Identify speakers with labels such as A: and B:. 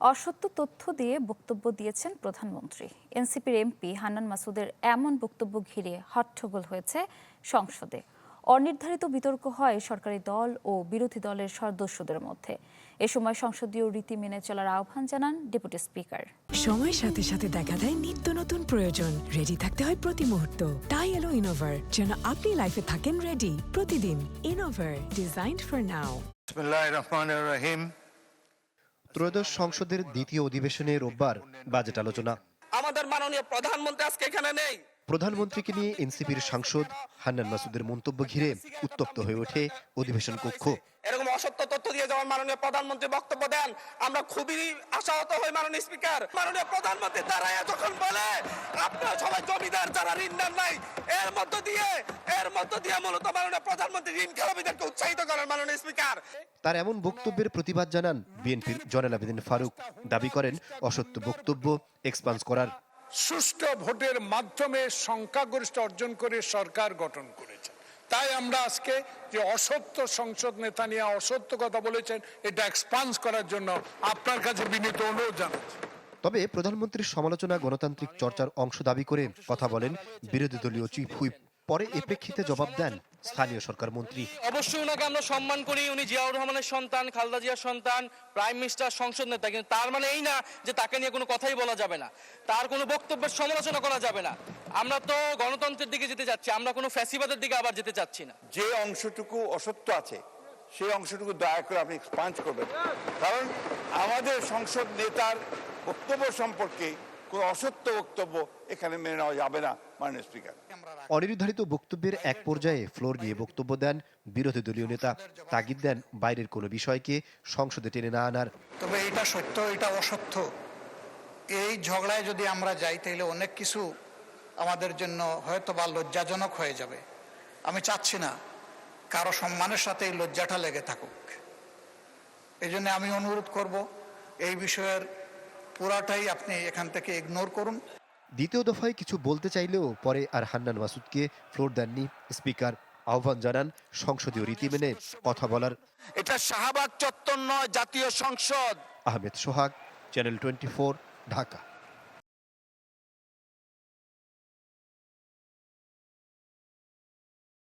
A: অসত্য তথ্য দিয়ে বক্তব্য দিয়েছেন প্রধানমন্ত্রী। এনসিপির এমপি হান্নান মাসুদের এমন বক্তব্য ঘিরে হট্টগোল হয়েছে সংসদে। অনির্ধারিত বিতর্ক হয় সরকারি দল ও বিরোধী দলের সদস্যদের মধ্যে। এ সময় সংসদীয় রীতি মেনে চলার আহ্বান জানান ডেপুটি স্পিকার।
B: সময়ের সাথে সাথে দেখা দেয় নিত্য নতুন প্রয়োজন। রেডি থাকতে হয় প্রতি মুহূর্ত। তাই এলো ইনোভার, যেন আপনি লাইফে থাকেন রেডি প্রতিদিন। Innova, designed for now.
C: বিসমিল্লাহির রহমানির রহিম।
D: ত্রয়োদশ সংসদের দ্বিতীয় অধিবেশনে রোববার বাজেট আলোচনা।
E: আমাদের মাননীয় প্রধানমন্ত্রী আজকে এখানে নেই।
D: প্রধানমন্ত্রীকে নিয়ে এনসিপির সাংসদ হান্নান মাসুদের মন্তব্য ঘিরে উত্তপ্ত হয়ে ওঠে অধিবেশন কক্ষ।
E: এরকম অসত্য তথ্য দিয়ে যখন মাননীয় প্রধানমন্ত্রী বক্তব্য দেন, আমরা খুবই আশাহত হই। মাননীয় স্পিকার, মাননীয় প্রধানমন্ত্রী দাঁড়ায় যখন বলে আপনারা সবাই জমিদার, যারা ঋণদার নাই, এর মধ্য দিয়ে মূলত মাননীয় প্রধানমন্ত্রী ঋণ খেলাপিদেরকে উৎসাহিত করেন। মাননীয় স্পিকার,
D: তার এমন বক্তব্যের প্রতিবাদ জানান বিএনপির জয়নাল আবেদীন ফারুক। দাবি করেন অসত্য বক্তব্য এক্সপান্স করার।
F: সুষ্ঠু ভোটের মাধ্যমে সংখ্যাগরিষ্ঠ অর্জন করে সরকার গঠন করেছে। তাই আমরা আজকে যে অসত্য সংসদ নেতা নিয়ে অসত্য কথা বলেছেন, এটা এক্সপান্স করার জন্য আপনার কাছে বিনীত অনুরোধ জানাচ্ছি।
D: তবে প্রধানমন্ত্রীর সমালোচনা গণতান্ত্রিক চর্চার অংশ দাবি করে কথা বলেন বিরোধী দলীয় চিফ হুইপ। পরে এ প্রেক্ষিতে জবাব দেন স্থানীয় সরকার মন্ত্রী।
G: অবশ্যই ওনাকে আমরা সম্মান করি, উনি জিয়াউর রহমানের সন্তান, খালেদা জিয়ার সন্তান, প্রাইম মিনিস্টার, সংসদ নেতা, কিন্তু তার মানে এই না যে তাকে নিয়ে কোনো কথাই বলা যাবে না, তার কোনো বক্তব্যের সমালোচনা করা যাবে না। আমরা তো গণতন্ত্রের দিকে যেতে চাচ্ছি, আমরা কোনো ফ্যাসিবাদের দিকে আবার যেতে চাচ্ছি না।
C: যে অংশটুকু অসত্য আছে সেই অংশটুকু দয়া করে আপনি এক্সপান্স করবেন, কারণ আমাদের সংসদ নেতার বক্তব্য সম্পর্কে কোনো অসত্য বক্তব্য এখানে মেনে নেওয়া যাবে না। মাননীয় স্পিকার,
D: অনির্ধারিত বক্তব্যের এক পর্যায়ে ফ্লোর নিয়ে বক্তব্য দেন বিরোধী দলীয় নেতা। তাগিদ দেন বাইরের কোনো বিষয়কে সংসদে টেনে না আনার।
H: তবে এটা সত্য, এটা অসত্য, এই ঝগড়ায় যদি আমরা যাই তাহলে অনেক কিছু আমাদের জন্য হয়তো বা লজ্জাজনক হয়ে যাবে। আমি চাচ্ছি না কারো সম্মানের সাথে এই লজ্জাটা লেগে থাকুক। এই জন্য আমি অনুরোধ করব, এই বিষয়ের পুরাটাই আপনি এখান থেকে ইগনোর করুন।
D: দ্বিতীয় দফায় কিছু বলতে চাইলেও পরে আর হান্নান মাসুদকে ফ্লোর দেননি স্পিকার। আহ্বান জানান সংসদীয় রীতি মেনে কথা বলার।
E: এটা শাহবাগ চত্বর নয়, জাতীয় সংসদ।
D: আহমেদ সোহাগ, চ্যানেল 24, ঢাকা।